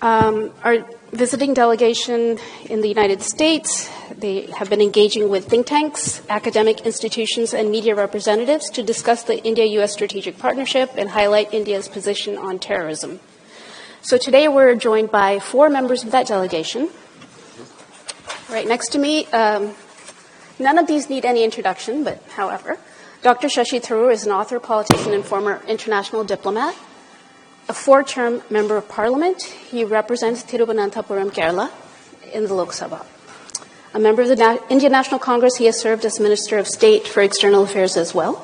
Our visiting delegation in the United States, they have been engaging with think tanks, academic institutions, and media representatives to discuss the India-US strategic partnership and highlight India's position on terrorism. So today we're joined by 4 members of that delegation. Right next to me, none of these need any introduction, but however, Dr. Shashi Tharoor is an author, politician, and former international diplomat. A 4-term member of parliament, he represents Thiruvananthapuram, Kerala, in the Lok Sabha. A member of the Indian National Congress, he has served as Minister of State for External Affairs as well.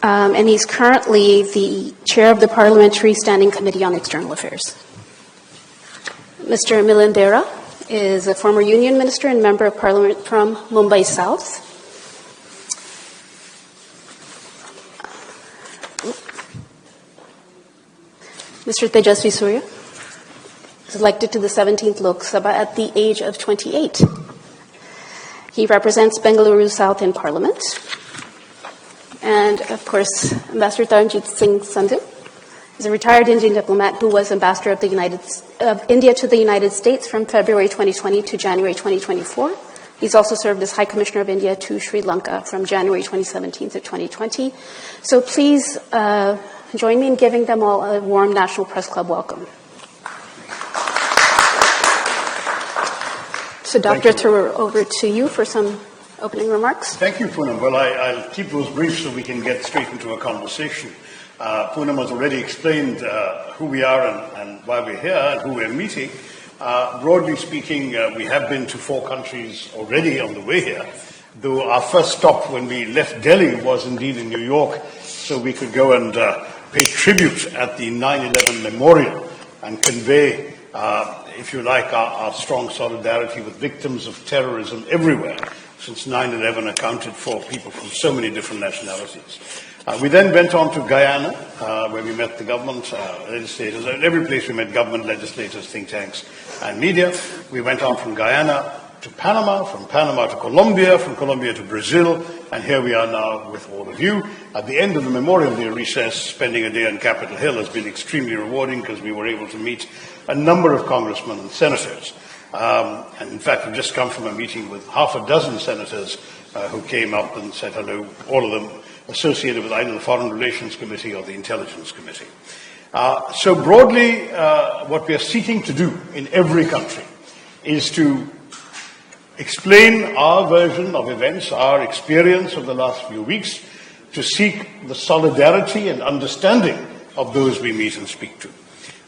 And he's currently the chair of the Parliamentary Standing Committee on External Affairs. Mr. Milindera is a former union minister and member of parliament from Mumbai South. Mr. Tejasvi Surya was elected to the 17th Lok Sabha at the age of 28. He represents Bengaluru South in Parliament. And, of course, Ambassador Taranjit Singh Sandhu is a retired Indian diplomat who was ambassador of India to the United States from February 2020 to January 2024. He's also served as High Commissioner of India to Sri Lanka from January 2017 to 2020. So please join me in giving them all a warm National Press Club welcome. So, Dr. Tharoor, over to you for some opening remarks. Thank you, Poonam. Well, I'll keep those brief so we can get straight into a conversation. Poonam has already explained who we are and why we're here and who we're meeting. Broadly speaking, we have been to 4 countries already on the way here, though our first stop when we left Delhi was indeed in New York, so we could go and pay tribute at the 9/11 memorial and convey, if you like, our strong solidarity with victims of terrorism everywhere, since 9/11 accounted for people from so many different nationalities. We then went on to Guyana, where we met the government, legislators. At every place we met government, legislators, think tanks, and media. We went on from Guyana to Panama, from Panama to Colombia, from Colombia to Brazil, and here we are now with all of you. At the end of the Memorial Day recess, spending a day on Capitol Hill has been extremely rewarding because we were able to meet a number of congressmen and senators. And in fact, we've just come from a meeting with half a dozen senators who came up and said hello, all of them associated with either the Foreign Relations Committee or the Intelligence Committee. So broadly, what we are seeking to do in every country is to explain our version of events, our experience of the last few weeks, to seek the solidarity and understanding of those we meet and speak to.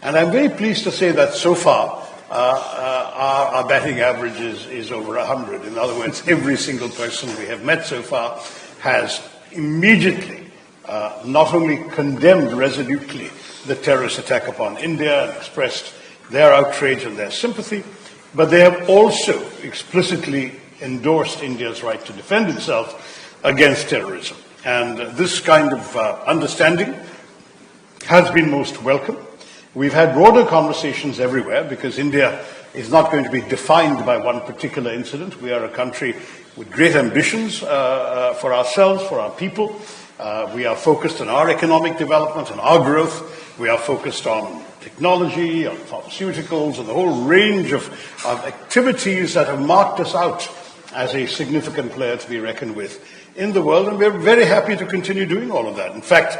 And I'm very pleased to say that so far, our batting average is over 100. In other words, every single person we have met so far has immediately not only condemned resolutely the terrorist attack upon India and expressed their outrage and their sympathy, but they have also explicitly endorsed India's right to defend itself against terrorism. And this kind of understanding has been most welcome. We've had broader conversations everywhere because India is not going to be defined by one particular incident. We are a country with great ambitions for ourselves, for our people. We are focused on our economic development and our growth. We are focused on technology, on pharmaceuticals, and the whole range of activities that have marked us out as a significant player to be reckoned with in the world. And we're very happy to continue doing all of that. In fact,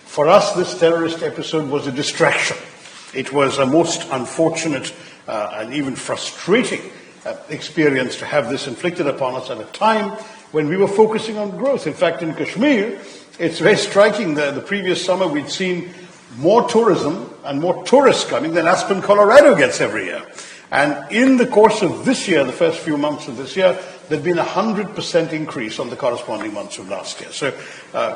for us, this terrorist episode was a distraction. It was a most unfortunate and even frustrating experience to have this inflicted upon us at a time when we were focusing on growth. In fact, in Kashmir, it's very striking that the previous summer we'd seen more tourism and more tourists coming than Aspen, Colorado gets every year. And in the course of this year, the first few months of this year, there'd been 100% increase on the corresponding months of last year. So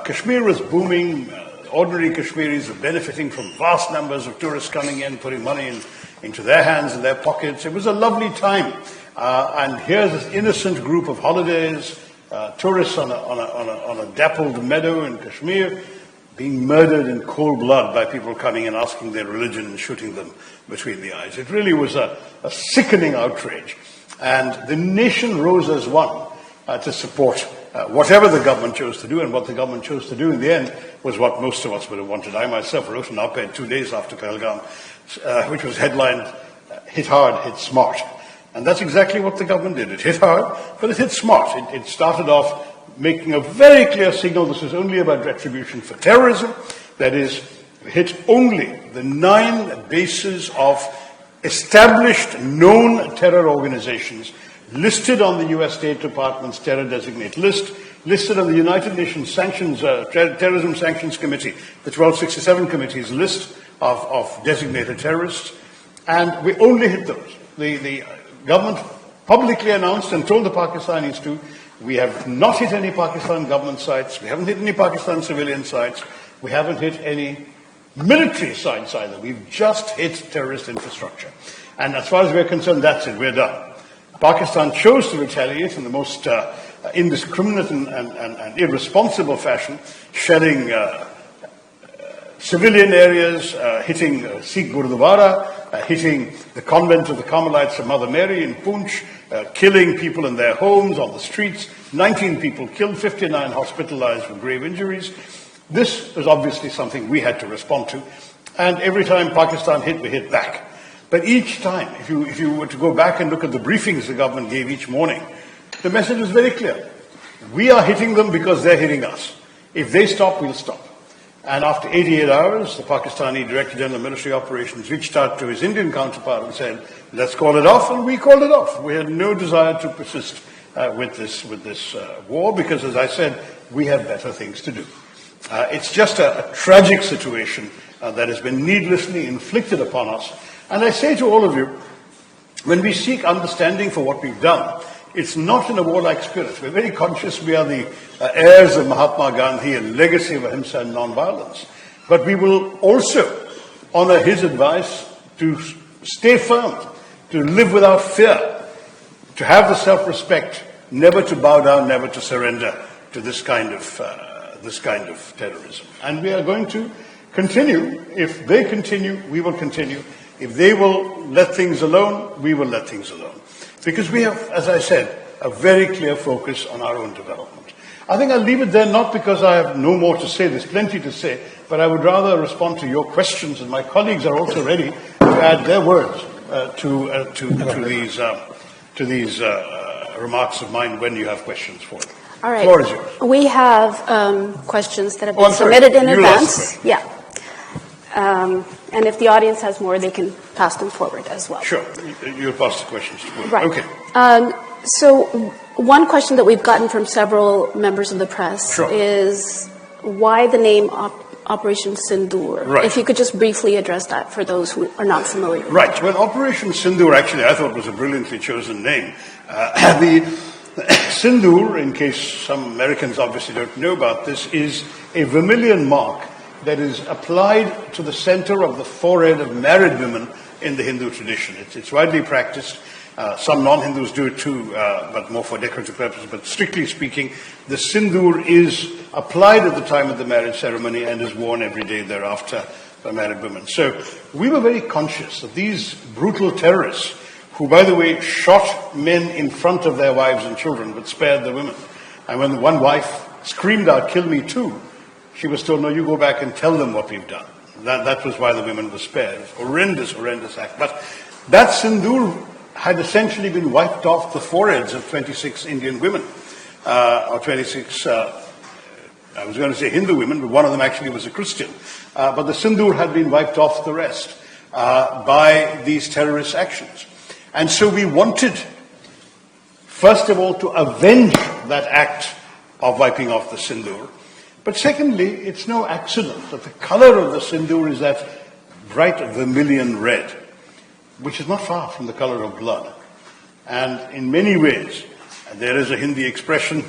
Kashmir was booming. Ordinary Kashmiris were benefiting from vast numbers of tourists coming in, putting money into their hands and their pockets. It was a lovely time. And here's this innocent group of holidays, tourists on a dappled meadow in Kashmir, being murdered in cold blood by people coming and asking their religion and shooting them between the eyes. It really was a sickening outrage. And the nation rose as one to support whatever the government chose to do, and what the government chose to do in the end was what most of us would have wanted. I myself wrote an op-ed 2 days after Pahalgam, which was headlined, "Hit hard, hit smart." And that's exactly what the government did. It hit hard, but it hit smart. It started off making a very clear signal this is only about retribution for terrorism. That is, hit only the 9 bases of established, known terror organizations listed on the US State Department's terror designate list, listed on the United Nations Terrorism Sanctions Committee, the 1267 Committee's list of designated terrorists, and we only hit those. The government publicly announced and told the Pakistanis to, we have not hit any Pakistan government sites, we haven't hit any Pakistan civilian sites, we haven't hit any military sites either. We've just hit terrorist infrastructure. And as far as we're concerned, that's it, we're done. Pakistan chose to retaliate in the most indiscriminate and irresponsible fashion, shelling civilian areas, hitting Sikh Gurdwara, hitting the convent of the Carmelites of Mother Mary in Poonch, killing people in their homes, on the streets, 19 people killed, 59 hospitalized with grave injuries. This was obviously something we had to respond to, and every time Pakistan hit, we hit back. But each time, if you were to go back and look at the briefings the government gave each morning, the message was very clear. We are hitting them because they're hitting us. If they stop, we'll stop. And after 88 hours, the Pakistani Director General of Military Operations reached out to his Indian counterpart and said, let's call it off, and we called it off. We had no desire to persist with this war because, as I said, we have better things to do. It's just a tragic situation that has been needlessly inflicted upon us. And I say to all of you, when we seek understanding for what we've done, it's not in a warlike spirit. We're very conscious we are the heirs of Mahatma Gandhi, a legacy of ahimsa and non-violence. But we will also honor his advice to stay firm, to live without fear, to have the self-respect, never to bow down, never to surrender to this kind of terrorism. And we are going to continue. If they continue, we will continue. If they will let things alone, we will let things alone. Because we have, as I said, a very clear focus on our own development. I think I'll leave it there, not because I have no more to say, there's plenty to say, but I would rather respond to your questions, and my colleagues are also ready to add their words to these remarks of mine when you have questions for them. All right. The floor is yours. We have questions that have been submitted in advance. Yeah. And if the audience has more, they can pass them forward as well. Sure. You'll pass the questions forward. Right. Okay. So one question that we've gotten from several members of the press is why the name Operation Sindoor? Right. If you could just briefly address that for those who are not familiar. Right. Well, Operation Sindoor, actually, I thought was a brilliantly chosen name. The Sindoor, in case some Americans obviously don't know about this, is a vermilion mark that is applied to the center of the forehead of married women in the Hindu tradition. It's widely practiced. Some non-Hindus do it too, but more for decorative purposes. But strictly speaking, the sindoor is applied at the time of the marriage ceremony and is worn every day thereafter by married women. So we were very conscious of these brutal terrorists who, by the way, shot men in front of their wives and children but spared the women. And when one wife screamed out, "Kill me too," she was told, "No, you go back and tell them what we've done." That was why the women were spared. Horrendous, horrendous act. But that sindoor had essentially been wiped off the foreheads of 26 Indian women, or 26, I was going to say Hindu women, but one of them actually was a Christian. But the sindoor had been wiped off the rest by these terrorist actions. And so we wanted, first of all, to avenge that act of wiping off the sindoor. But secondly, it's no accident that the color of the sindoor is that bright vermilion red, which is not far from the color of blood. And in many ways, there is a Hindi expression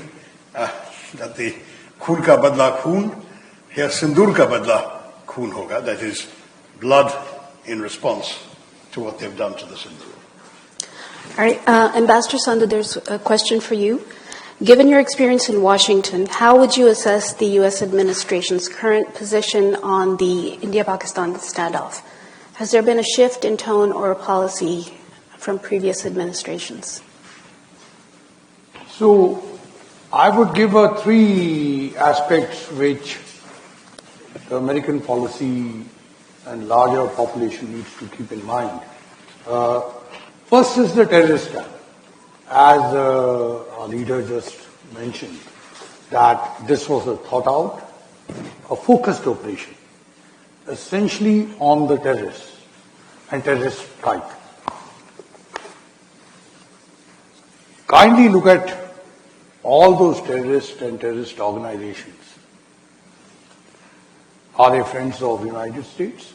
that the khoon ka badla khoon, here sindoor ka badla khoon hoga, that is blood in response to what they've done to the sindoor. All right, Ambassador Sandhu, there's a question for you. Given your experience in Washington, how would you assess the U.S. administration's current position on the India-Pakistan standoff? Has there been a shift in tone or policy from previous administrations? So, I would give three aspects which the American policy and larger population needs to keep in mind. First is the terrorist attack. As our leader just mentioned, that this was a thought out, a focused operation, essentially on the terrorists and terrorist strike. Kindly look at all those terrorists and terrorist organizations. Are they friends of the United States?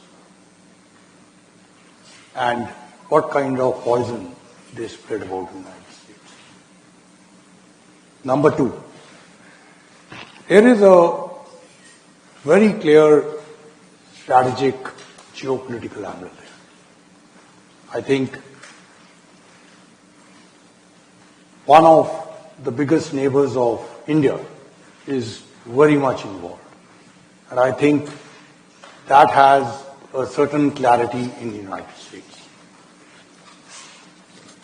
And what kind of poison they spread about the United States? Number two, there is a very clear strategic geopolitical angle there. I think one of the biggest neighbors of India is very much involved. And I think that has a certain clarity in the United States.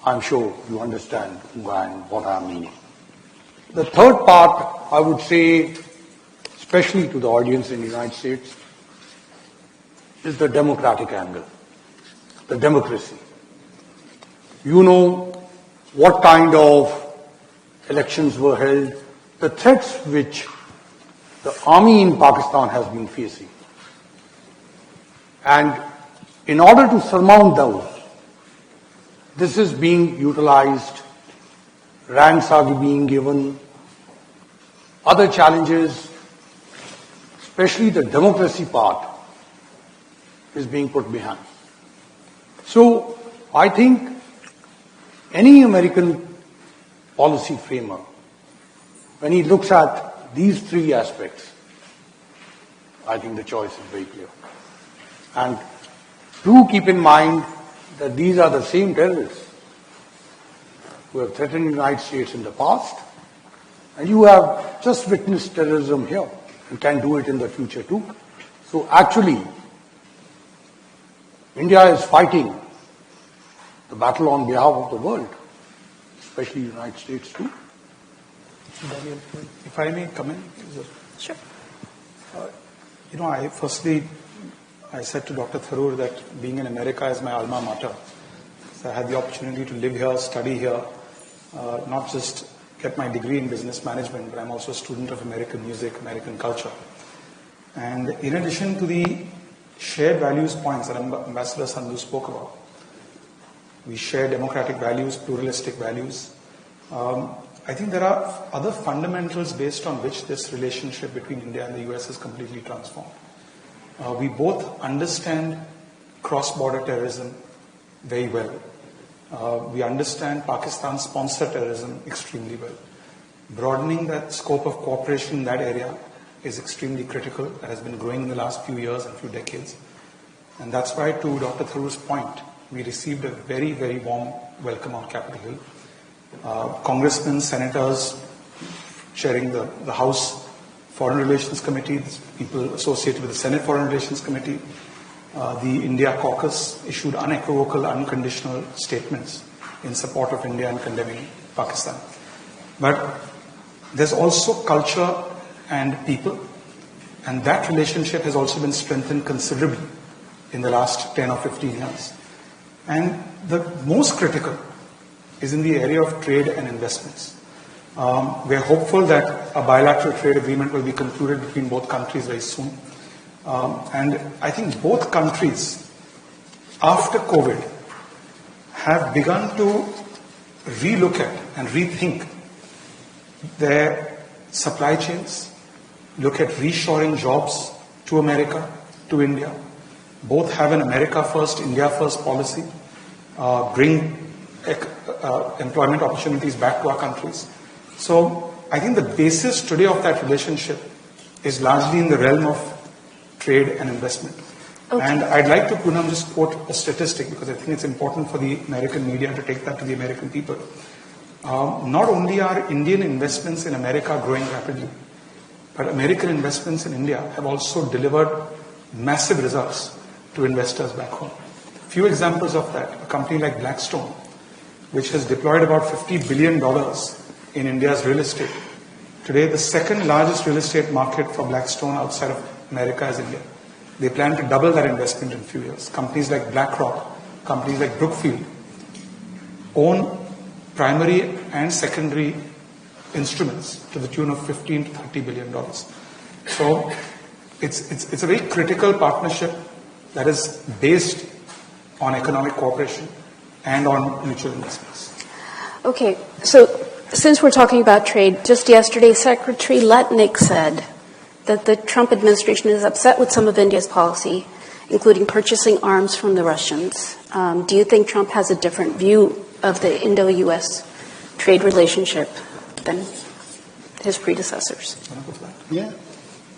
I'm sure you understand who and what I'm meaning. The third part, I would say, especially to the audience in the United States, is the democratic angle, the democracy. You know what kind of elections were held, the threats which the army in Pakistan has been facing. And in order to surmount those, this is being utilized, ranks are being given, other challenges, especially the democracy part, is being put behind. So I think any American policy framer, when he looks at these three aspects, I think the choice is very clear. And do keep in mind that these are the same terrorists who have threatened the United States in the past, and you have just witnessed terrorism here and can do it in the future too. So actually, India is fighting the battle on behalf of the world, especially the United States too. Daniel, if I may come in? Sure. I said to Dr. Tharoor that being in America is my alma mater. So I had the opportunity to live here, study here, not just get my degree in business management, but I'm also a student of American music, American culture. And in addition to the shared values points that Ambassador Sandhu spoke about, we share democratic values, pluralistic values. I think there are other fundamentals based on which this relationship between India and the US is completely transformed. We both understand cross-border terrorism very well. We understand Pakistan-sponsored terrorism extremely well. Broadening that scope of cooperation in that area is extremely critical. That has been growing in the last few years and few decades. And that's why, to Dr. Tharoor's point, we received a very, very warm welcome on Capitol Hill. Congressmen, senators chairing the House Foreign Relations Committee, people associated with the Senate Foreign Relations Committee, the India caucus issued unequivocal, unconditional statements in support of India and condemning Pakistan. But there's also culture and people, and that relationship has also been strengthened considerably in the last 10 or 15 years. And the most critical is in the area of trade and investments. We are hopeful that a bilateral trade agreement will be concluded between both countries very soon. And I think both countries, after COVID, have begun to relook at and rethink their supply chains, look at reshoring jobs to America, to India. Both have an America first, India first policy, bring employment opportunities back to our countries. So I think the basis today of that relationship is largely in the realm of trade and investment. Okay. And I'd like to, Poonam, just quote a statistic because I think it's important for the American media to take that to the American people. Not only are Indian investments in America growing rapidly, but American investments in India have also delivered massive results to investors back home. Few examples of that: a company like Blackstone, which has deployed about $50 billion in India's real estate, Today, the second largest real estate market for Blackstone outside of America is India. They plan to double that investment in a few years. Companies like BlackRock, companies like Brookfield own primary and secondary instruments to the tune of $15 to $30 billion. So it's a very critical partnership that is based on economic cooperation and on mutual investments. Okay, so since we're talking about trade, just yesterday, Secretary Letnick said that the Trump administration is upset with some of India's policy, including purchasing arms from the Russians. Do you think Trump has a different view of the Indo-U.S. trade relationship than his predecessors? Yeah.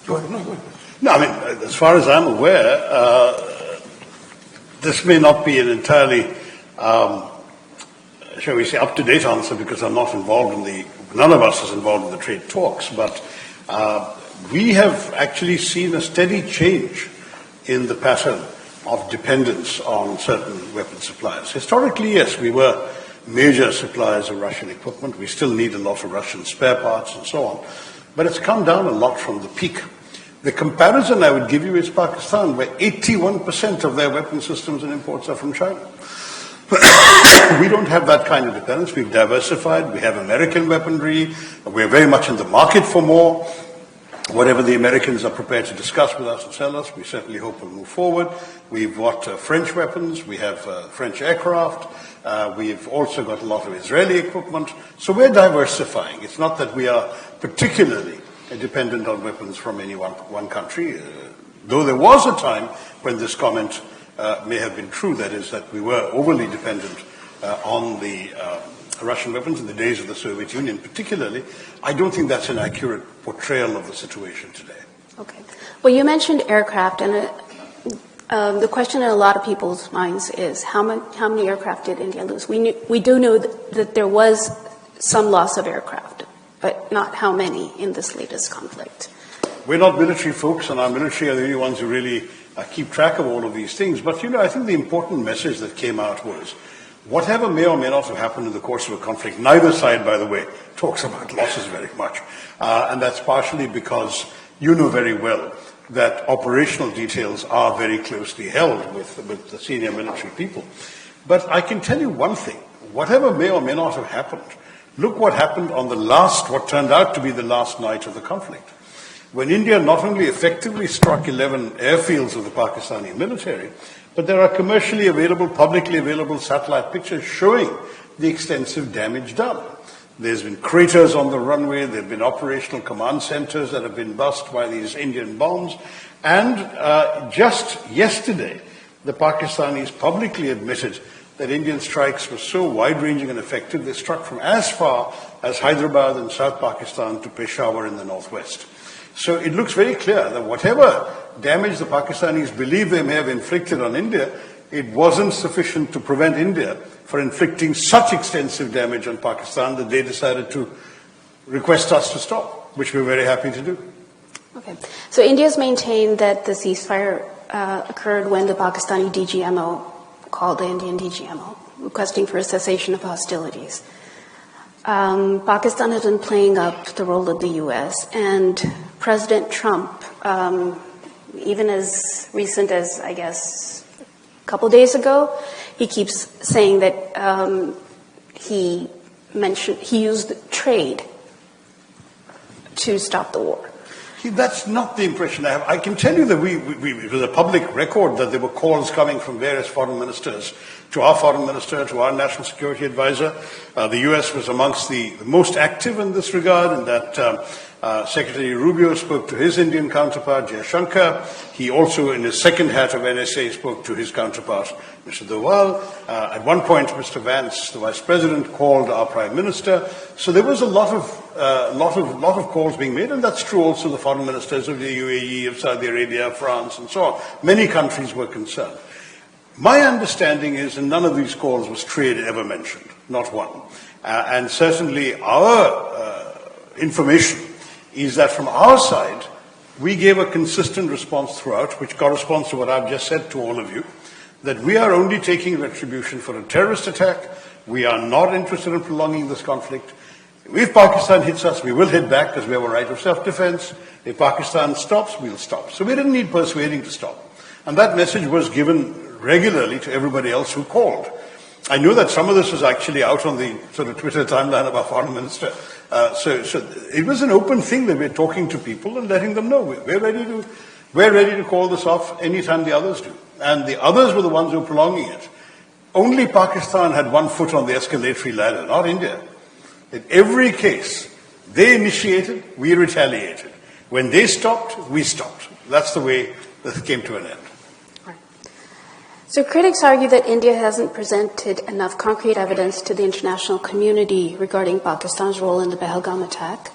Go ahead. No, go ahead. No, I mean, as far as I'm aware, this may not be an entirely, shall we say, up-to-date answer because I'm not involved in none of us is involved in the trade talks, but we have actually seen a steady change in the pattern of dependence on certain weapon suppliers. Historically, yes, we were major suppliers of Russian equipment. We still need a lot of Russian spare parts and so on, but it's come down a lot from the peak. The comparison I would give you is Pakistan, where 81% of their weapon systems and imports are from China. We don't have that kind of dependence. We've diversified. We have American weaponry. We're very much in the market for more. Whatever the Americans are prepared to discuss with us and sell us, we certainly hope will move forward. We've got French weapons. We have French aircraft. We've also got a lot of Israeli equipment. So we're diversifying. It's not that we are particularly dependent on weapons from any one country, though there was a time when this comment may have been true, that is, that we were overly dependent on the Russian weapons in the days of the Soviet Union particularly. I don't think that's an accurate portrayal of the situation today. Okay. Well, you mentioned aircraft, and the question in a lot of people's minds is how many aircraft did India lose? We do know that there was some loss of aircraft, but not how many in this latest conflict. We're not military folks, and our military are the only ones who really keep track of all of these things. But, I think the important message that came out was, whatever may or may not have happened in the course of a conflict, neither side, by the way, talks about losses very much. And that's partially because you know very well that operational details are very closely held with the senior military people. But I can tell you one thing, whatever may or may not have happened, look what happened on what turned out to be the last night of the conflict, when India not only effectively struck 11 airfields of the Pakistani military, but there are commercially available, publicly available satellite pictures showing the extensive damage done. There's been craters on the runway, there have been operational command centers that have been bust by these Indian bombs, and just yesterday, the Pakistanis publicly admitted that Indian strikes were so wide-ranging and effective, they struck from as far as Hyderabad in South Pakistan to Peshawar in the northwest. So it looks very clear that whatever damage the Pakistanis believe they may have inflicted on India, it wasn't sufficient to prevent India from inflicting such extensive damage on Pakistan that they decided to request us to stop, which we're very happy to do. Okay. So India's maintained that the ceasefire occurred when the Pakistani DGMO called the Indian DGMO, requesting for a cessation of hostilities. Pakistan has been playing up the role of the U.S., and President Trump, even as recent as, I guess, a couple days ago, he keeps saying that he used trade to stop the war. That's not the impression I have. I can tell you that it was a public record that there were calls coming from various foreign ministers to our foreign minister, to our national security advisor. The U.S. was amongst the most active in this regard, and that Secretary Rubio spoke to his Indian counterpart, Jaishankar. He also, in his second hat of NSA, spoke to his counterpart, Mr. Doval. At one point, Mr. Vance, the Vice President, called our Prime Minister. So there was a lot of calls being made, and that's true also the foreign ministers of the UAE, of Saudi Arabia, France, and so on. Many countries were concerned. My understanding is that none of these calls was trade ever mentioned, not one. And certainly our information is that from our side, we gave a consistent response throughout, which corresponds to what I've just said to all of you, that we are only taking retribution for a terrorist attack. We are not interested in prolonging this conflict. If Pakistan hits us, we will hit back because we have a right of self-defense. If Pakistan stops, we'll stop. So we didn't need persuading to stop. And that message was given regularly to everybody else who called. I knew that some of this was actually out on the sort of Twitter timeline of our foreign minister. So it was an open thing that we're talking to people and letting them know we're ready to call this off anytime the others do. And the others were the ones who were prolonging it. Only Pakistan had one foot on the escalatory ladder, not India. In every case, they initiated, we retaliated. When they stopped, we stopped. That's the way this came to an end. So critics argue that India hasn't presented enough concrete evidence to the international community regarding Pakistan's role in the Pahalgam attack.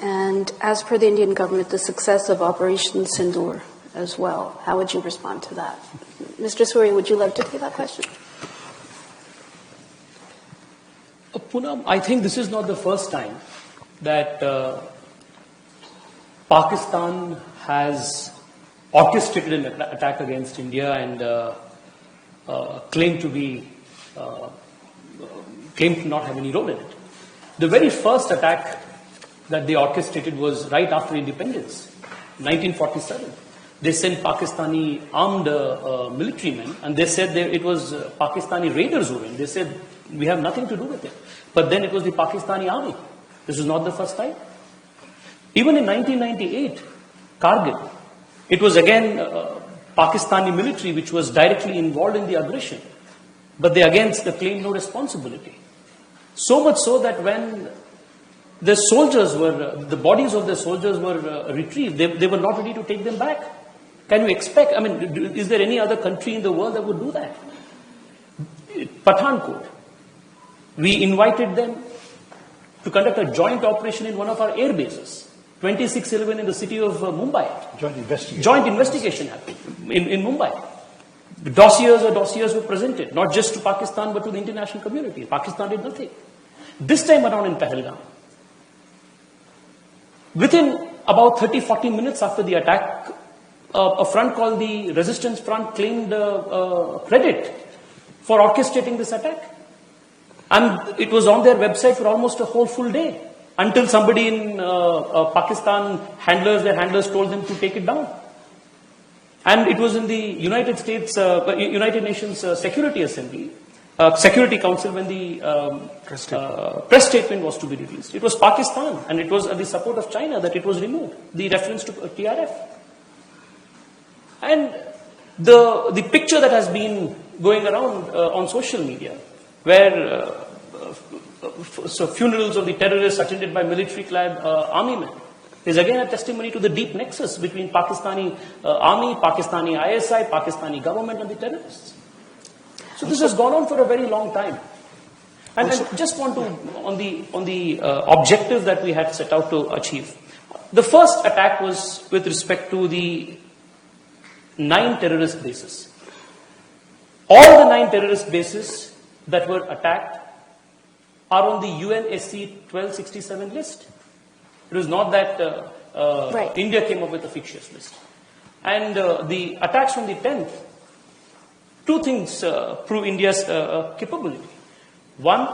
And as per the Indian government, the success of Operation Sindoor as well. How would you respond to that? Mr. Suri, would you like to take that question? Poonam, I think this is not the first time that Pakistan has orchestrated an attack against India and claimed to not have any role in it. The very first attack that they orchestrated was right after independence, 1947. They sent Pakistani armed military men, and they said it was Pakistani raiders who went. They said, we have nothing to do with it. But then it was the Pakistani army. This is not the first time. Even in 1998, Kargil, it was again Pakistani military which was directly involved in the aggression. But they again claimed no responsibility. So much so that when the bodies of the soldiers were retrieved, they were not ready to take them back. Can you expect, is there any other country in the world that would do that? Pathankot, we invited them to conduct a joint operation in one of our air bases, 2611 in the city of Mumbai. Joint investigation happened in Mumbai. Dossiers were presented, not just to Pakistan but to the international community. Pakistan did nothing. This time around in Pahalgam, within about 30-40 minutes after the attack, a front called the Resistance Front claimed credit for orchestrating this attack. And it was on their website for almost a whole full day until somebody in Pakistan, their handlers told them to take it down. And it was in the United Nations Security Council when the press statement was to be released. It was Pakistan, and it was the support of China that it was removed, the reference to TRF. And the picture that has been going around on social media, where funerals of the terrorists attended by military-clad army men, is again a testimony to the deep nexus between Pakistani army, Pakistani ISI, Pakistani government and the terrorists. So this has gone on for a very long time. And I just want to, on the objective that we had set out to achieve. The first attack was with respect to the 9 terrorist bases. All the 9 terrorist bases that were attacked are on the UNSC 1267 list. It was not that India came up with a fictitious list. And the attacks from the 10th, 2 things prove India's capability. One,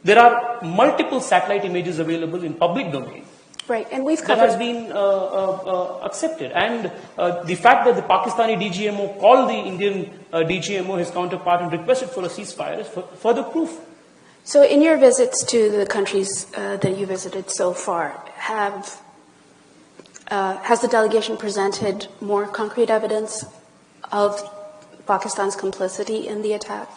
there are multiple satellite images available in public domain. Right, and we've that has been accepted. And the fact that the Pakistani DGMO called the Indian DGMO, his counterpart, and requested for a ceasefire is further proof. So in your visits to the countries that you visited so far, has the delegation presented more concrete evidence of Pakistan's complicity in the attack?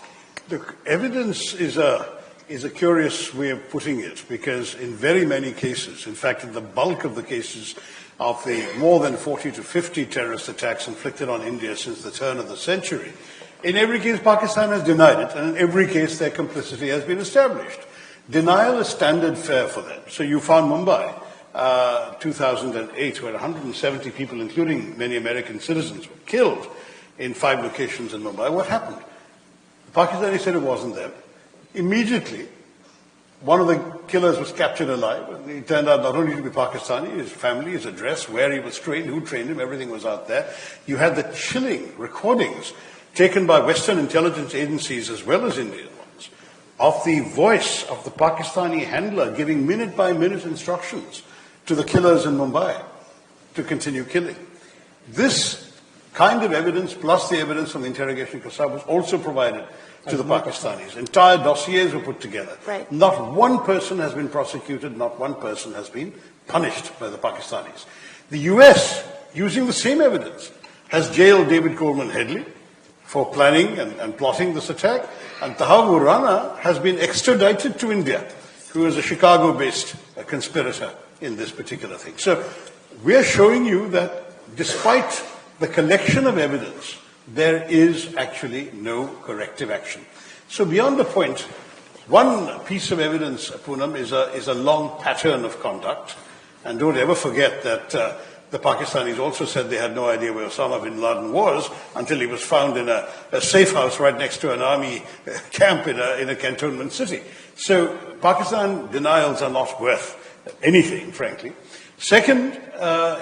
Look, evidence is a curious way of putting it, because in very many cases, in fact, in the bulk of the cases of the more than 40 to 50 terrorist attacks inflicted on India since the turn of the century, in every case, Pakistan has denied it, and in every case, their complicity has been established. Denial is standard fare for them. So you found Mumbai, 2008, where 170 people, including many American citizens, were killed in 5 locations in Mumbai. What happened? The Pakistanis said it wasn't them. Immediately, one of the killers was captured alive, and he turned out not only to be Pakistani, his family, his address, where he was trained, who trained him, everything was out there. You had the chilling recordings taken by Western intelligence agencies as well as Indian ones of the voice of the Pakistani handler giving minute-by-minute instructions to the killers in Mumbai to continue killing. This kind of evidence, plus the evidence from the interrogation club, was also provided to the Pakistanis. Entire dossiers were put together. Right. Not one person has been prosecuted, not one person has been punished by the Pakistanis. The US, using the same evidence, has jailed David Coleman Headley for planning and plotting this attack, and Tahawoor Rana has been extradited to India, who is a Chicago-based conspirator in this particular thing. So we're showing you that despite the collection of evidence, there is actually no corrective action. So beyond the point, one piece of evidence, Poonam, is a long pattern of conduct. And don't ever forget that the Pakistanis also said they had no idea where Osama bin Laden was until he was found in a safe house right next to an army camp in a cantonment city. So Pakistan denials are not worth anything, frankly. Second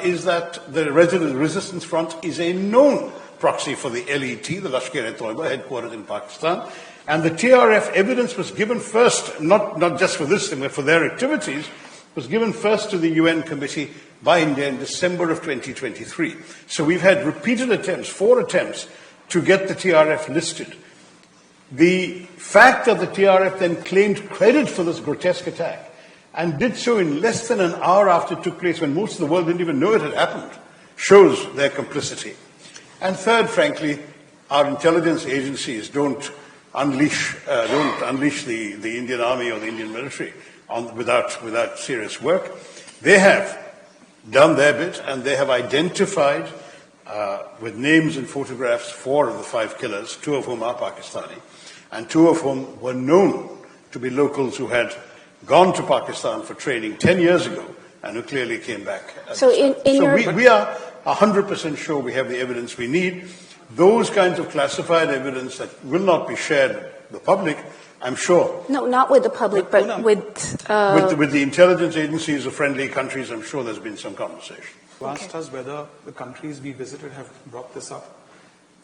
is that the Resistance Front is a known proxy for the LET, the Lashkar-e-Toiba, headquartered in Pakistan. And the TRF evidence was given first, not just for this thing, but for their activities, was given first to the UN committee by India in December of 2023. So we've had repeated attempts, 4 attempts, to get the TRF listed. The fact that the TRF then claimed credit for this grotesque attack and did so in less than an hour after it took place, when most of the world didn't even know it had happened, shows their complicity. And third, frankly, our intelligence agencies don't unleash the Indian army or the Indian military without serious work. They have done their bit, and they have identified with names and photographs 4 of the 5 killers, 2 of whom are Pakistani, and 2 of whom were known to be locals who had gone to Pakistan for training 10 years ago and who clearly came back. So we are 100% sure we have the evidence we need. Those kinds of classified evidence that will not be shared with the public, I'm sure. No, not with the public, but with the intelligence agencies of friendly countries, I'm sure there's been some conversation. You asked us whether the countries we visited have brought this up.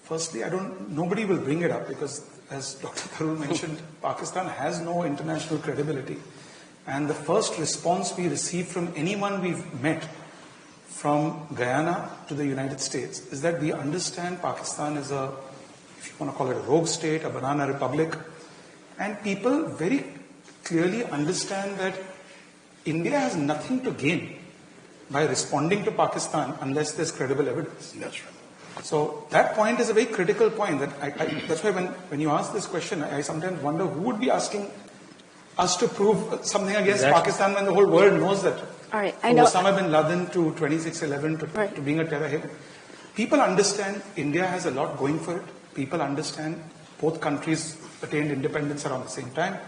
Firstly, nobody will bring it up because, as Dr. Tharoor mentioned, Pakistan has no international credibility. And the first response we received from anyone we've met, from Guyana to the United States, is that we understand Pakistan is a, if you want to call it a rogue state, a banana republic. And people very clearly understand that India has nothing to gain by responding to Pakistan unless there's credible evidence. That's right. So that point is a very critical point. That's why when you ask this question, I sometimes wonder who would be asking us to prove something against Pakistan when the whole world knows that. All right, from Osama bin Laden to 2611 to being a terror hit. People understand India has a lot going for it. People understand both countries attained independence around the same time.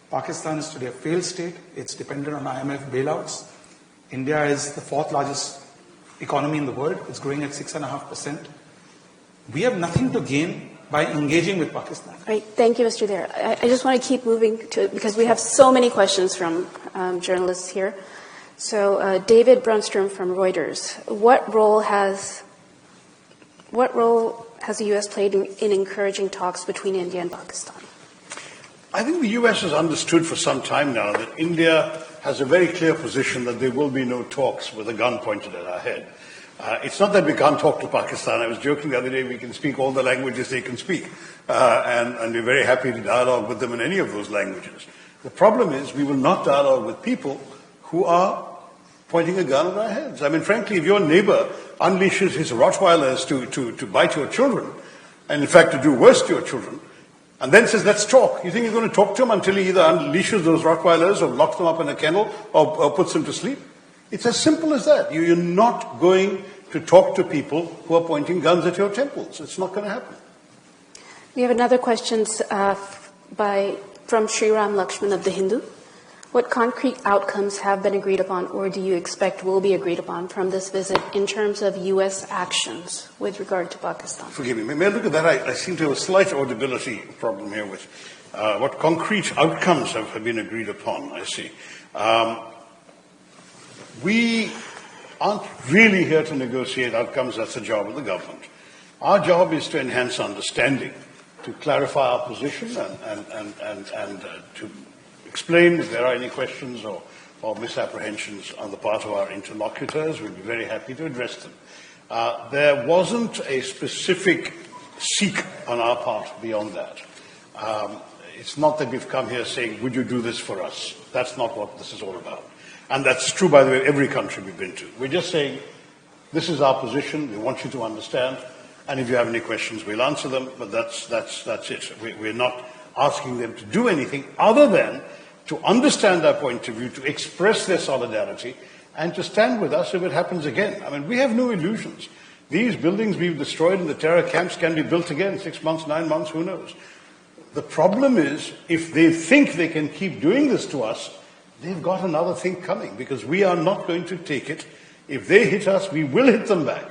Pakistan is today a failed state. It's dependent on IMF bailouts. India is the 4th largest economy in the world. It's growing at 6.5%. We have nothing to gain by engaging with Pakistan. Right. Thank you, Mr. Dare. I just want to keep moving to it because we have so many questions from journalists here. So David Brunstrom from Reuters. What role has the U.S. played in encouraging talks between India and Pakistan? I think the U.S. has understood for some time now that India has a very clear position that there will be no talks with a gun pointed at our head. It's not that we can't talk to Pakistan. I was joking the other day, we can speak all the languages they can speak. And we're very happy to dialogue with them in any of those languages. The problem is we will not dialogue with people who are pointing a gun at our heads. I mean, frankly, if your neighbor unleashes his Rottweilers to bite your children, and in fact to do worse to your children, and then says, let's talk, you think you're going to talk to him until he either unleashes those Rottweilers or locks them up in a kennel or puts them to sleep? It's as simple as that. You're not going to talk to people who are pointing guns at your temples. It's not going to happen. We have another question from Sriram Lakshman of The Hindu. What concrete outcomes have been agreed upon or do you expect will be agreed upon from this visit in terms of U.S. actions with regard to Pakistan? Forgive me. May I look at that? I seem to have a slight audibility problem here with what concrete outcomes have been agreed upon, I see. We aren't really here to negotiate outcomes. That's the job of the government. Our job is to enhance understanding to clarify our position and to explain if there are any questions or misapprehensions on the part of our interlocutors. We'll be very happy to address them. There wasn't a specific seek on our part beyond that. It's not that we've come here saying, would you do this for us? That's not what this is all about. And that's true, by the way, every country we've been to. We're just saying, this is our position, we want you to understand, and if you have any questions, we'll answer them, but that's it. We're not asking them to do anything other than to understand our point of view, to express their solidarity, and to stand with us if it happens again. I mean, we have no illusions. These buildings we've destroyed in the terror camps can be built again, 6 months, 9 months, who knows? The problem is, if they think they can keep doing this to us, they've got another thing coming, because we are not going to take it. If they hit us, we will hit them back.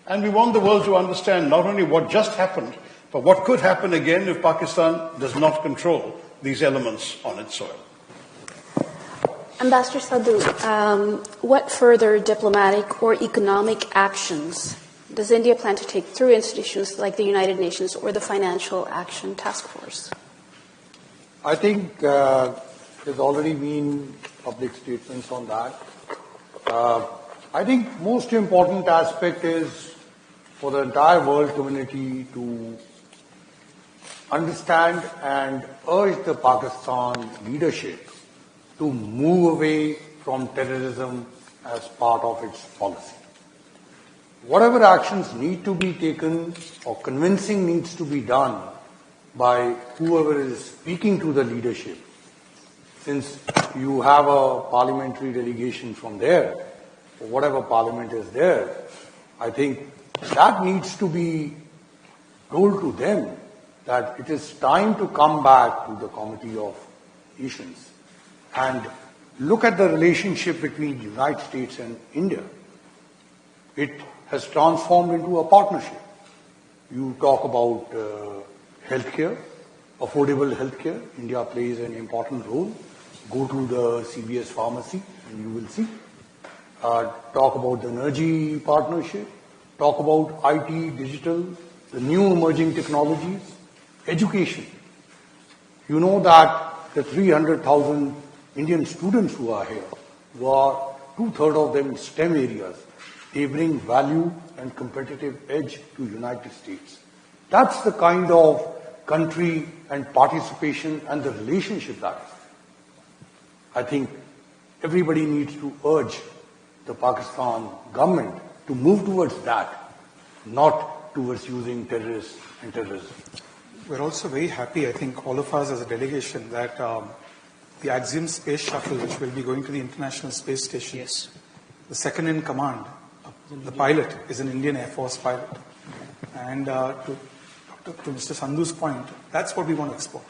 And we want the world to understand not only what just happened, but what could happen again if Pakistan does not control these elements on its soil. Ambassador Sadhu, what further diplomatic or economic actions does India plan to take through institutions like the United Nations or the Financial Action Task Force? I think there's already been public statements on that. I think most important aspect is for the entire world community to understand and urge the Pakistan leadership to move away from terrorism as part of its policy. Whatever actions need to be taken or convincing needs to be done by whoever is speaking to the leadership, since you have a parliamentary delegation from there, or whatever parliament is there, I think that needs to be told to them that it is time to come back to the Committee of Nations and look at the relationship between the United States and India. It has transformed into a partnership. You talk about healthcare, affordable healthcare. India plays an important role. Go to the CVS pharmacy and you will see. Talk about the energy partnership. Talk about IT, digital, the new emerging technologies, education. You know that the 300,000 Indian students who are here, who are 2/3 of them in STEM areas, they bring value and competitive edge to United States. That's the kind of country and participation and the relationship that is. I think everybody needs to urge the Pakistan government to move towards that, not towards using terrorists and terrorism. We're also very happy, I think, all of us as a delegation, that the Axiom Space Shuttle, which will be going to the International Space Station, Yes. the second in command, the pilot is an Indian Air Force pilot. And to Mr. Sandhu's point, that's what we want to export.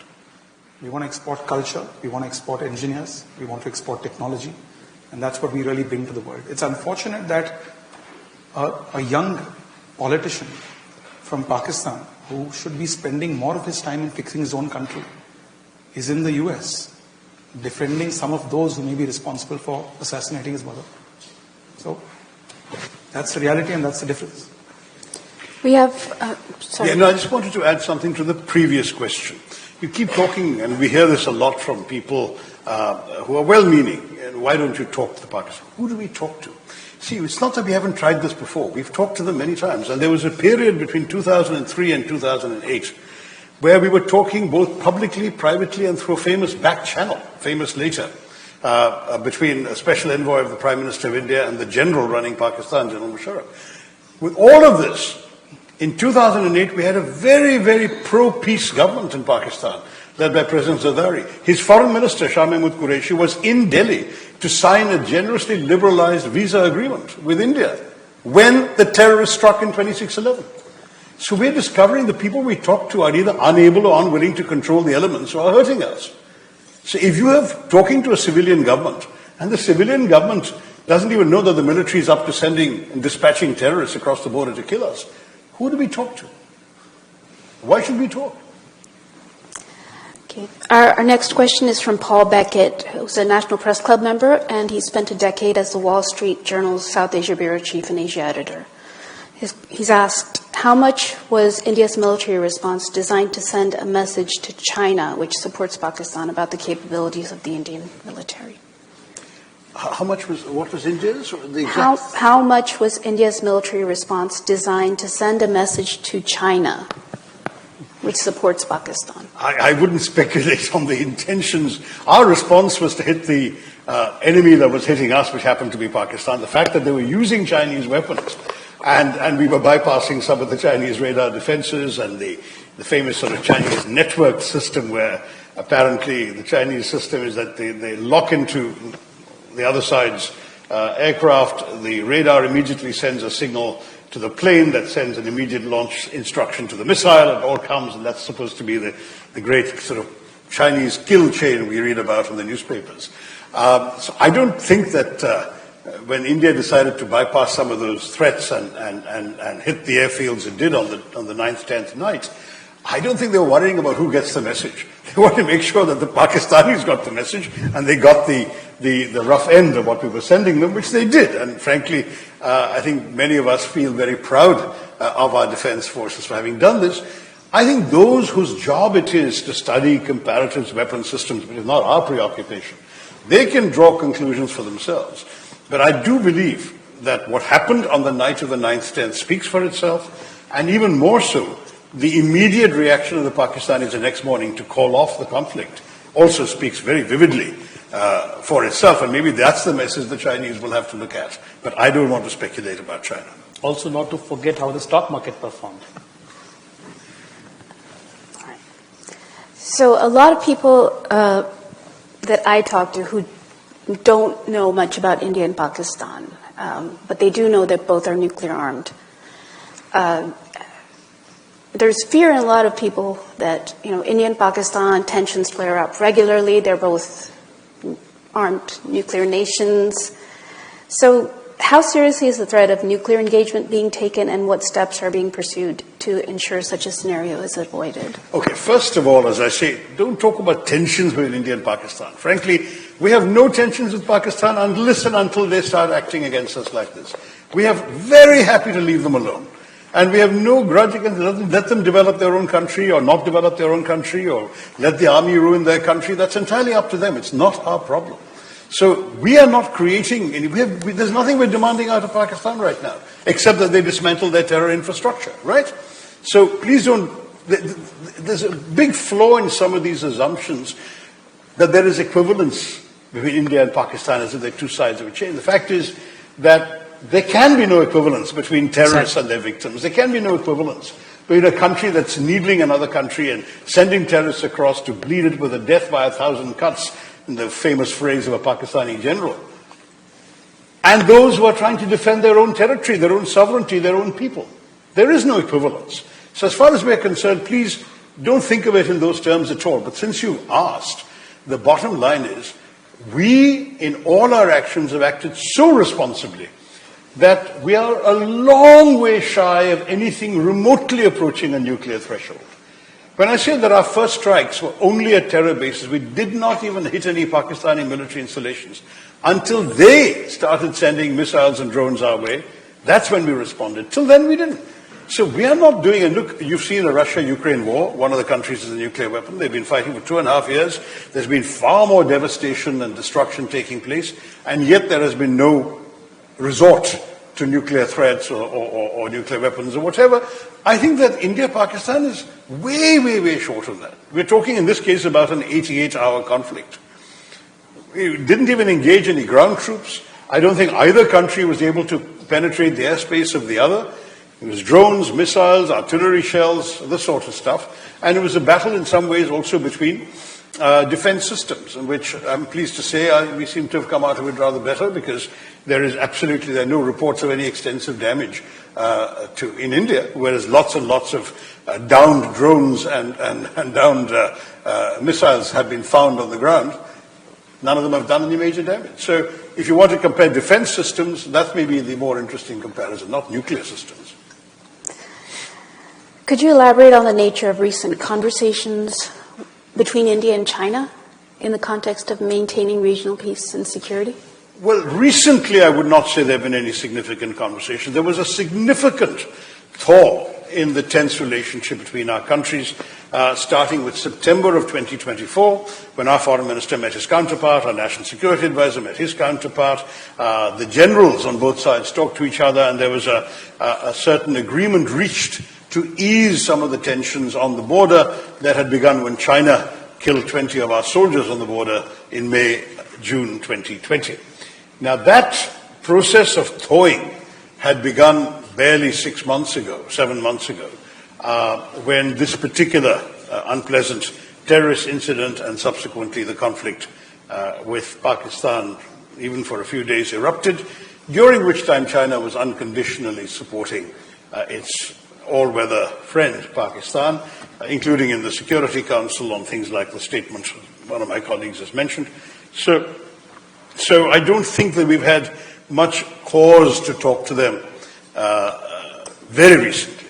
We want to export culture, we want to export engineers, we want to export technology, and that's what we really bring to the world. It's unfortunate that a young politician from Pakistan, who should be spending more of his time in fixing his own country, is in the US, defending some of those who may be responsible for assassinating his mother. So that's the reality and that's the difference. We have, sorry. Yeah, no, I just wanted to add something to the previous question. You keep talking, and we hear this a lot from people who are well-meaning. And why don't you talk to the Pakistan? Who do we talk to? See, it's not that we haven't tried this before. We've talked to them many times. And there was a period between 2003 and 2008 where we were talking both publicly, privately, and through a famous back channel, famous later, between a special envoy of the Prime Minister of India and the general running Pakistan, General Musharraf. With all of this, in 2008, we had a very, very pro-peace government in Pakistan, led by President Zardari. His foreign minister, Shah Mahmood Qureshi, was in Delhi to sign a generously liberalized visa agreement with India when the terrorists struck in 26/11. So we're discovering the people we talk to are either unable or unwilling to control the elements who are hurting us. So if you have talking to a civilian government, and the civilian government doesn't even know that the military is up to sending and dispatching terrorists across the border to kill us, who do we talk to? Why should we talk? Okay. Our next question is from Paul Beckett, who's a National Press Club member, and he spent a decade as the Wall Street Journal's South Asia Bureau Chief and Asia Editor. He's asked, how much was India's military response designed to send a message to China, which supports Pakistan, about the capabilities of the Indian military? What was India's? How much was India's military response designed to send a message to China, which supports Pakistan? I wouldn't speculate on the intentions. Our response was to hit the enemy that was hitting us, which happened to be Pakistan. The fact that they were using Chinese weapons and we were bypassing some of the Chinese radar defenses and the famous sort of Chinese network system, where apparently the Chinese system is that they lock into the other side's aircraft. The radar immediately sends a signal to the plane that sends an immediate launch instruction to the missile. It all comes, and that's supposed to be the great sort of Chinese kill chain we read about in the newspapers. So I don't think that when India decided to bypass some of those threats and hit the airfields it did on the 9th, 10th night, I don't think they were worrying about who gets the message. They want to make sure that the Pakistanis got the message and they got the rough end of what we were sending them, which they did. And frankly, I think many of us feel very proud of our defense forces for having done this. I think those whose job it is to study comparative weapon systems, which is not our preoccupation, they can draw conclusions for themselves. But I do believe that what happened on the night of the 9th, 10th speaks for itself, and even more so, the immediate reaction of the Pakistanis the next morning to call off the conflict also speaks very vividly for itself, and maybe that's the message the Chinese will have to look at. But I don't want to speculate about China. Also, not to forget how the stock market performed. So a lot of people that I talk to who don't know much about India and Pakistan, but they do know that both are nuclear armed. There's fear in a lot of people that, India and Pakistan tensions flare up regularly. They're both armed nuclear nations. So how seriously is the threat of nuclear engagement being taken, and what steps are being pursued to ensure such a scenario is avoided? Okay, first of all, as I say, don't talk about tensions between India and Pakistan. Frankly, we have no tensions with Pakistan unless and until they start acting against us like this. We are very happy to leave them alone. And we have no grudge against them. Let them develop their own country or not develop their own country, or let the army ruin their country. That's entirely up to them. It's not our problem. So we are not creating any, there's nothing we're demanding out of Pakistan right now, except that they dismantle their terror infrastructure, right? So please don't, there's a big flaw in some of these assumptions that there is equivalence between India and Pakistan as if they're two sides of a chain. The fact is that there can be no equivalence between terrorists and their victims. There can be no equivalence between a country that's needling another country and sending terrorists across to bleed it with a death by 1,000 cuts, in the famous phrase of a Pakistani general, and those who are trying to defend their own territory, their own sovereignty, their own people. There is no equivalence. So as far as we're concerned, please don't think of it in those terms at all. But since you asked, the bottom line is, we, in all our actions, have acted so responsibly that we are a long way shy of anything remotely approaching a nuclear threshold. When I say that our first strikes were only at terror bases, we did not even hit any Pakistani military installations until they started sending missiles and drones our way. That's when we responded. Till then, we didn't. So we are not doing, and look, you've seen the Russia-Ukraine war. One of the countries is a nuclear weapon. They've been fighting for 2.5 years. There's been far more devastation and destruction taking place, and yet there has been no resort to nuclear threats or nuclear weapons or whatever. I think that India-Pakistan is way, way, way short of that. We're talking in this case about an 88-hour conflict. We didn't even engage any ground troops. I don't think either country was able to penetrate the airspace of the other. It was drones, missiles, artillery shells, this sort of stuff. And it was a battle in some ways also between defense systems, in which I'm pleased to say we seem to have come out of it rather better, because there are no reports of any extensive damage in India, whereas lots and lots of downed drones and downed missiles have been found on the ground. None of them have done any major damage. So if you want to compare defense systems, that may be the more interesting comparison, not nuclear systems. Could you elaborate on the nature of recent conversations between India and China in the context of maintaining regional peace and security? Well, recently I would not say there have been any significant conversations. There was a significant thaw in the tense relationship between our countries, starting with September of 2024, when our foreign minister met his counterpart, our national security advisor met his counterpart, the generals on both sides talked to each other, and there was a certain agreement reached to ease some of the tensions on the border that had begun when China killed 20 of our soldiers on the border in June 2020. Now that process of thawing had begun barely 7 months ago, when this particular unpleasant terrorist incident and subsequently the conflict with Pakistan, even for a few days, erupted, during which time China was unconditionally supporting its all-weather friend, Pakistan, including in the Security Council on things like the statement one of my colleagues has mentioned. So I don't think that we've had much cause to talk to them very recently.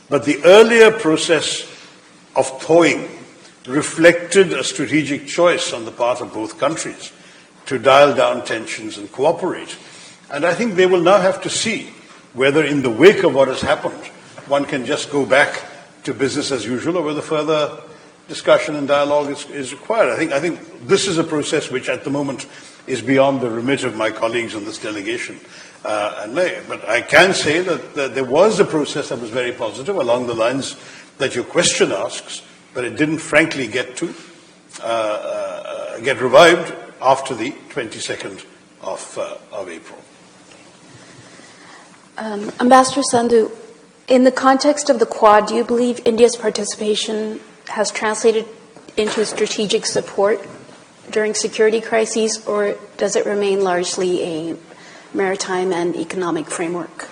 But the earlier process of thawing reflected a strategic choice on the part of both countries to dial down tensions and cooperate. And I think they will now have to see whether in the wake of what has happened, one can just go back to business as usual, or whether further discussion and dialogue is required. I think this is a process which at the moment is beyond the remit of my colleagues on this delegation and me. But I can say that there was a process that was very positive along the lines that your question asks, but it didn't frankly get revived after the 22nd of April. Ambassador Sandhu, in the context of the Quad, do you believe India's participation has translated into strategic support during security crises, or does it remain largely a maritime and economic framework?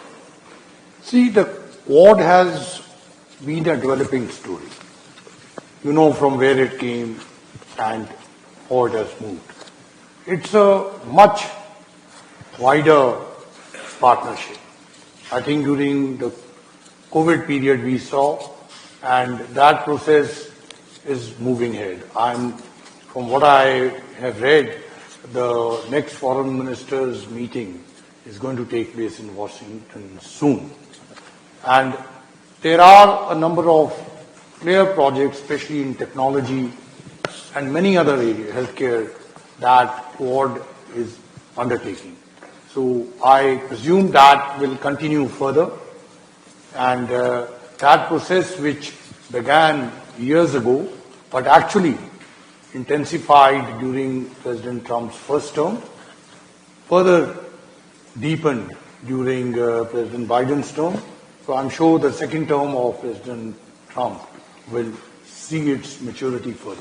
See, the Quad has been a developing story. You know from where it came and how it has moved. It's a much wider partnership. I think during the COVID period we saw, and that process is moving ahead. From what I have read, the next foreign ministers meeting is going to take place in Washington soon. And there are a number of clear projects, especially in technology and many other areas, healthcare, that Quad is undertaking. So I presume that will continue further. And that process, which began years ago, but actually intensified during President Trump's first term, further deepened during President Biden's term. So I'm sure the second term of President Trump will see its maturity further.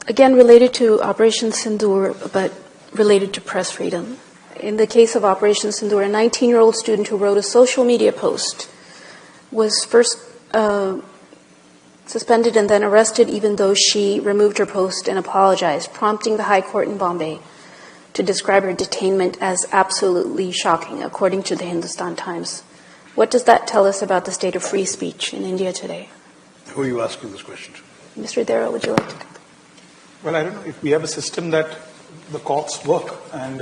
Again, related to Operation Sindoor, but related to press freedom. In the case of Operation Sindoor, a 19-year-old student who wrote a social media post was first suspended and then arrested, even though she removed her post and apologized, prompting the High Court in Bombay to describe her detainment as absolutely shocking, according to the Hindustan Times. What does that tell us about the state of free speech in India today? Who are you asking this question to? Mr. Tharoor, would you like to? Well, I don't know if we have a system that the courts work, and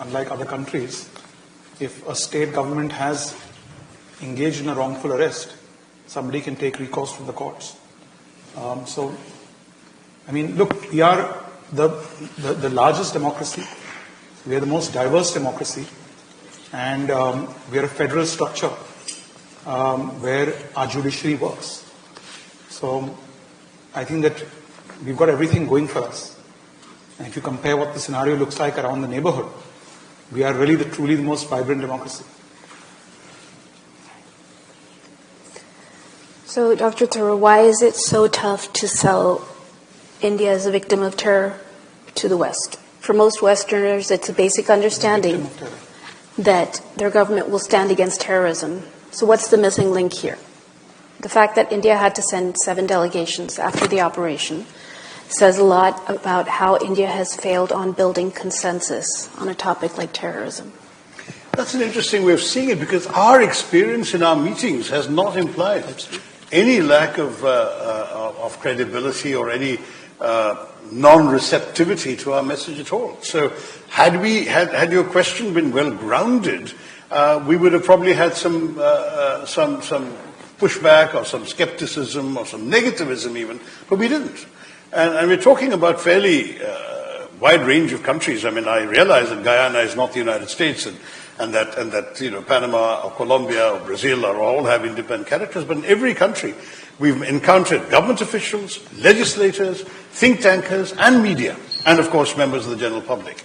unlike other countries, if a state government has engaged in a wrongful arrest, somebody can take recourse from the courts. So, I mean, look, we are the largest democracy, we are the most diverse democracy, and we are a federal structure where our judiciary works. So, I think that we've got everything going for us. And if you compare what the scenario looks like around the neighborhood, we are really truly the most vibrant democracy. So, Dr. Tharoor, why is it so tough to sell India as a victim of terror to the West? For most Westerners, it's a basic understanding that their government will stand against terrorism. So what's the missing link here? The fact that India had to send 7 delegations after the operation says a lot about how India has failed on building consensus on a topic like terrorism. That's an interesting way of seeing it, because our experience in our meetings has not implied any lack of credibility or any non-receptivity to our message at all. So had your question been well grounded, we would have probably had some pushback or some skepticism or some negativism even, but we didn't. And we're talking about fairly wide range of countries. I mean, I realize that Guyana is not the United States, and that Panama or Colombia or Brazil all have independent characters, but in every country we've encountered government officials, legislators, think tankers, and media, and of course members of the general public.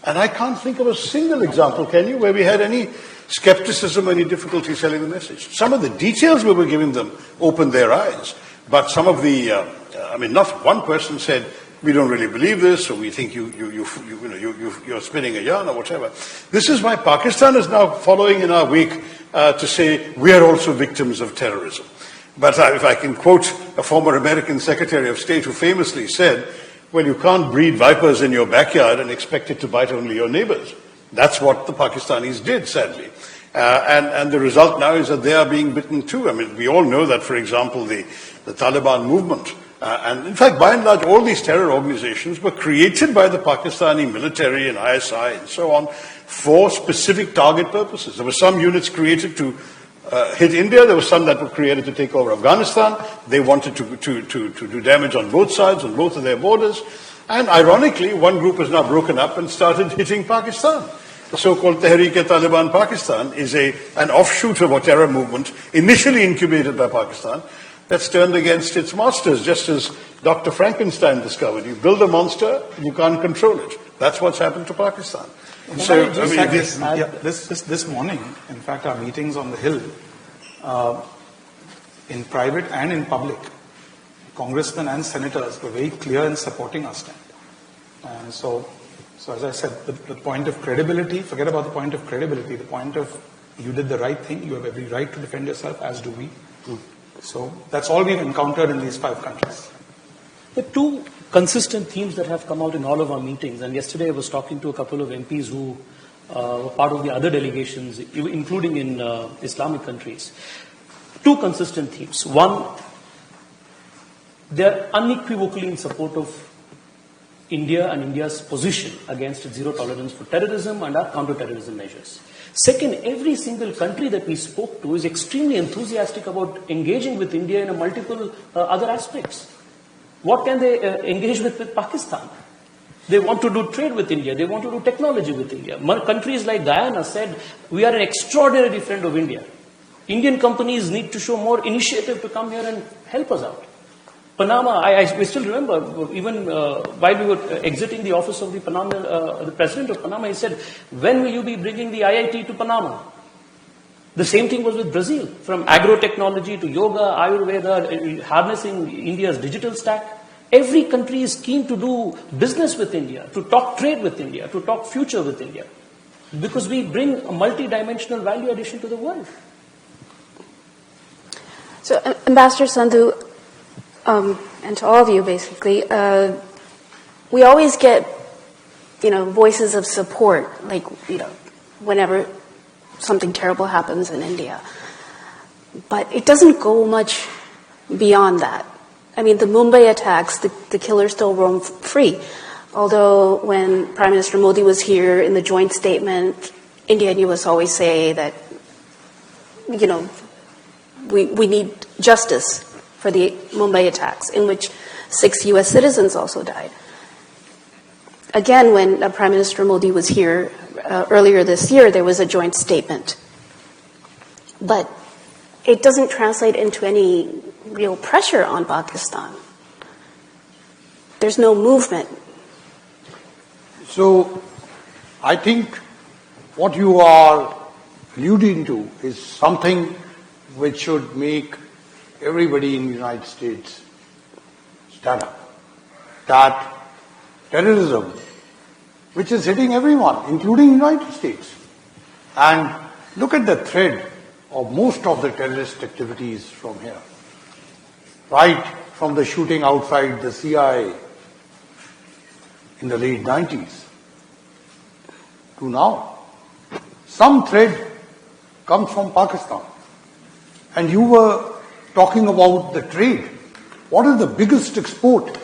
And I can't think of a single example, can you, where we had any skepticism, any difficulty selling the message. Some of the details we were giving them opened their eyes, but some of the, not one person said, we don't really believe this, or we think you're spinning a yarn or whatever. This is why Pakistan is now following in our wake to say we are also victims of terrorism. But if I can quote a former American Secretary of State who famously said, well, you can't breed vipers in your backyard and expect it to bite only your neighbors. That's what the Pakistanis did, sadly. And the result now is that they are being bitten too. I mean, we all know that, for example, the Taliban movement, and in fact, by and large, all these terror organizations were created by the Pakistani military and ISI and so on for specific target purposes. There were some units created to hit India. There were some that were created to take over Afghanistan. They wanted to do damage on both sides, on both of their borders. And ironically, one group has now broken up and started hitting Pakistan. The so-called Tehreek-e-Taliban Pakistan is an offshoot of a terror movement initially incubated by Pakistan that's turned against its masters, just as Dr. Frankenstein discovered. You build a monster, you can't control it. That's what's happened to Pakistan. So, this morning, in fact, our meetings on the Hill, in private and in public, congressmen and senators were very clear in supporting our stand. And so as I said, the point of credibility, forget about the point of credibility, the point of you did the right thing, you have every right to defend yourself, as do we. So that's all we've encountered in these 5 countries. There are 2 consistent themes that have come out in all of our meetings, and yesterday I was talking to a couple of MPs who were part of the other delegations, including in Islamic countries. 2 consistent themes. One, they are unequivocally in support of India and India's position against zero tolerance for terrorism and our counter-terrorism measures. Second, every single country that we spoke to is extremely enthusiastic about engaging with India in multiple other aspects. What can they engage with Pakistan? They want to do trade with India. They want to do technology with India. Countries like Guyana said, we are an extraordinary friend of India. Indian companies need to show more initiative to come here and help us out. Panama, I still remember, even while we were exiting the office of the president of Panama, he said, when will you be bringing the IIT to Panama? The same thing was with Brazil, from agro-technology to yoga, Ayurveda, harnessing India's digital stack. Every country is keen to do business with India, to talk trade with India, to talk future with India, because we bring a multi-dimensional value addition to the world. So, Ambassador Sandhu, and to all of you, basically, we always get, voices of support, like, whenever something terrible happens in India. But it doesn't go much beyond that. I mean, the Mumbai attacks, the killers still roam free. Although when Prime Minister Modi was here in the joint statement, India and US always say that, we need justice for the Mumbai attacks, in which 6 US citizens also died. Again, when Prime Minister Modi was here earlier this year, there was a joint statement. But it doesn't translate into any real pressure on Pakistan. There's no movement. So, I think what you are alluding to is something which should make everybody in the United States stand up. That terrorism, which is hitting everyone, including the United States. And look at the thread of most of the terrorist activities from here. Right from the shooting outside the CIA in the late 90s to now. Some thread comes from Pakistan. And you were talking about the trade. What is the biggest export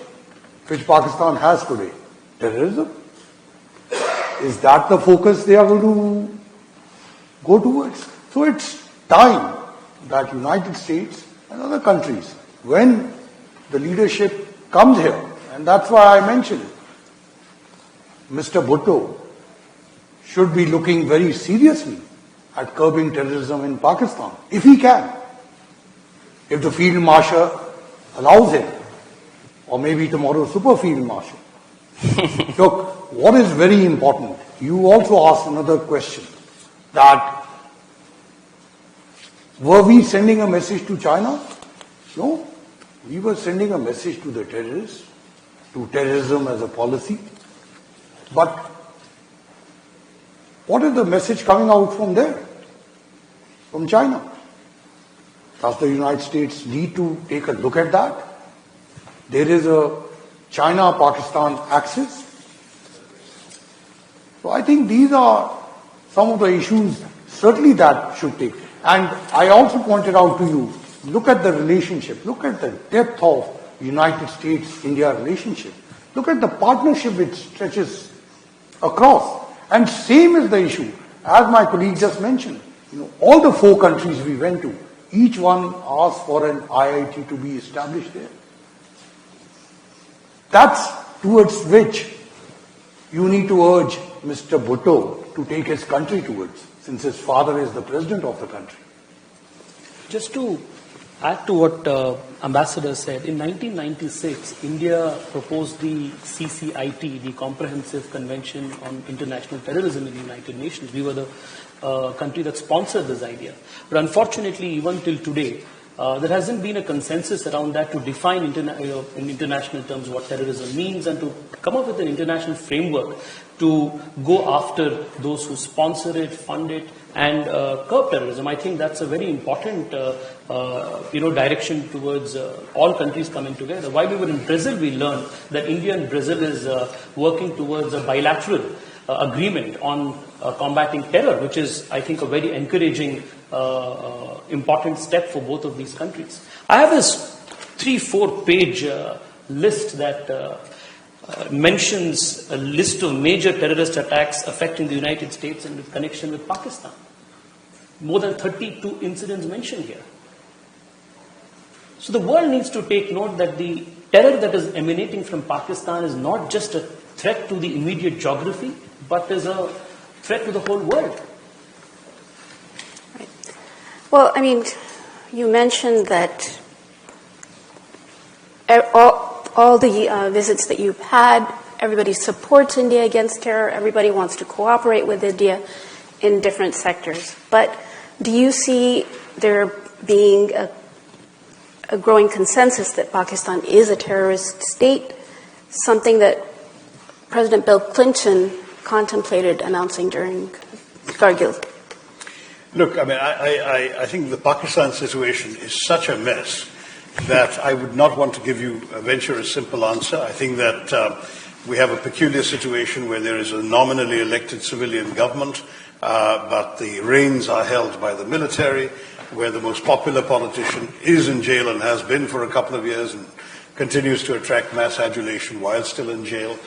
which Pakistan has today? Terrorism. Is that the focus they are going to go towards? So it's time that United States and other countries, when the leadership comes here, and that's why I mentioned Mr. Bhutto should be looking very seriously at curbing terrorism in Pakistan, if he can. If the Field Marshal allows him, or maybe tomorrow Super Field Marshal. Look, what is very important, you also asked another question, that were we sending a message to China? No, we were sending a message to the terrorists, to terrorism as a policy. But what is the message coming out from there, from China? Does the United States need to take a look at that? There is a China-Pakistan axis. So I think these are some of the issues certainly that should take. And I also pointed out to you, look at the relationship, look at the depth of United States-India relationship. Look at the partnership which stretches across. And same is the issue, as my colleague just mentioned. All the 4 countries we went to, each one asked for an IIT to be established there. That's towards which you need to urge Mr. Bhutto to take his country towards, since his father is the president of the country. Just to add to what Ambassador said, in 1996, India proposed the CCIT, the Comprehensive Convention on International Terrorism in the United Nations. We were the country that sponsored this idea. But unfortunately, even till today, there hasn't been a consensus around that to define in international terms what terrorism means and to come up with an international framework to go after those who sponsor it, fund it, and curb terrorism. I think that's a very important direction towards all countries coming together. While we were in Brazil, we learned that India and Brazil is working towards a bilateral agreement on combating terror, which is, I think, a very encouraging, important step for both of these countries. I have this 3-4 page list that mentions a list of major terrorist attacks affecting the United States and with connection with Pakistan. More than 32 incidents mentioned here. So the world needs to take note that the terror that is emanating from Pakistan is not just a threat to the immediate geography, but is a threat to the whole world. Right. Well, I mean, you mentioned that all the visits that you've had, everybody supports India against terror, everybody wants to cooperate with India in different sectors. But do you see there being a growing consensus that Pakistan is a terrorist state, something that President Bill Clinton contemplated announcing during Kargil? Look, I mean, I think the Pakistan situation is such a mess that I would not want to venture a simple answer. I think that we have a peculiar situation where there is a nominally elected civilian government, but the reins are held by the military, where the most popular politician is in jail and has been for a couple of years and continues to attract mass adulation while still in jail.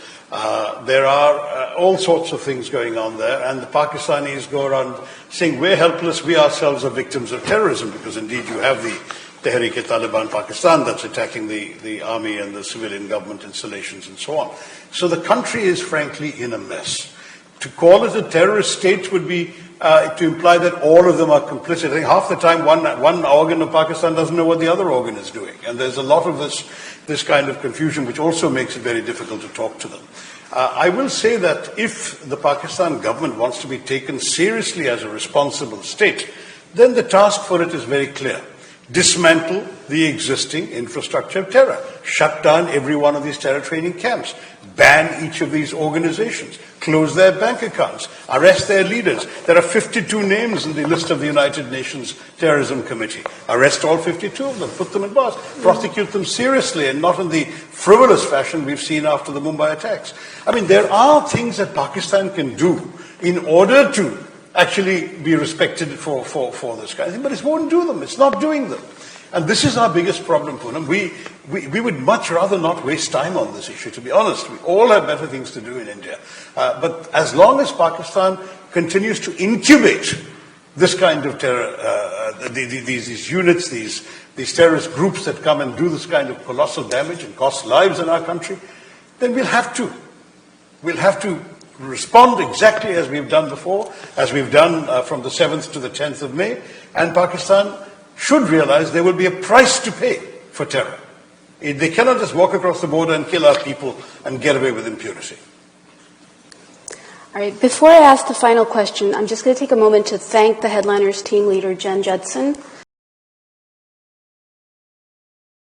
There are all sorts of things going on there, and the Pakistanis go around saying, we're helpless, we ourselves are victims of terrorism, because indeed you have the Tehreek-e-Taliban Pakistan that's attacking the army and the civilian government installations and so on. So the country is frankly in a mess. To call it a terrorist state would be to imply that all of them are complicit. I think half the time one organ of Pakistan doesn't know what the other organ is doing. And there's a lot of this kind of confusion, which also makes it very difficult to talk to them. I will say that if the Pakistan government wants to be taken seriously as a responsible state, then the task for it is very clear. Dismantle the existing infrastructure of terror. Shut down every one of these terror training camps. Ban each of these organizations. Close their bank accounts. Arrest their leaders. There are 52 names in the list of the United Nations Terrorism Committee. Arrest all 52 of them. Put them in bars. Prosecute them seriously and not in the frivolous fashion we've seen after the Mumbai attacks. I mean, there are things that Pakistan can do in order to actually be respected for this kind of thing, but it won't do them. It's not doing them. And this is our biggest problem, Poonam. We would much rather not waste time on this issue, to be honest. We all have better things to do in India. But as long as Pakistan continues to incubate this kind of terror, these units, these terrorist groups that come and do this kind of colossal damage and cost lives in our country, then we'll have to respond exactly as we've done before, as we've done from the 7th to the 10th of May, and Pakistan should realize there will be a price to pay for terror. They cannot just walk across the border and kill our people and get away with impunity. All right, before I ask the final question, I'm just going to take a moment to thank the Headliners team leader, Jen Judson,